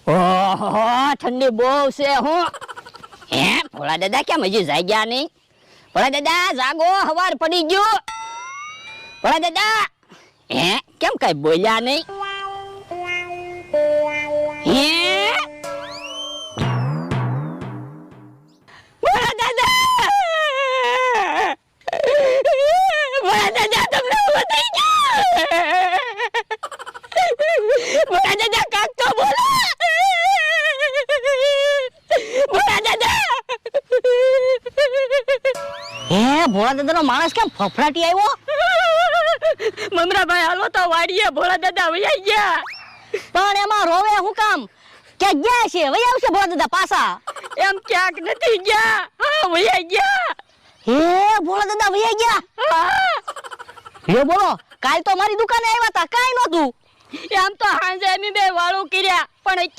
ઓહો ઠંડી બહુ છે હું હે ભોળા દાદા કેમ હજી જાગ્યા નહીં? ભોળા દાદા જાગો, હવાર પડી ગયો. ભોળા દાદા હે કેમ કઈ બોલ્યા નહીં? હે ભોળા દાદા, ભોળા દાદા તમને ઊભો થઈ ગયો. ભોળા દાદા કાક તો બોલો. ભોળા દાદા હે ભોળા દાદા નો માણસ કેમ ફફડાટી આવ્યો? મમરાભાઈ હાલો તો વાડીએ, ભોળા દાદા વયા ગયા. પણ એમાં રોવે હું કામ? કે ગયા છે વયા આવશે ભોળા દાદા પાછા? એમ ક્યાંક નથી ગયા, હા વયા ગયા. હે ભોળા દાદા વયા ગયા? હે બોલો, કાલ તો મારી દુકાને આવ્યા હતા, કાઈ નહોતું. એમ તો હાંજે અમે બે વાળું કર્યા, પણ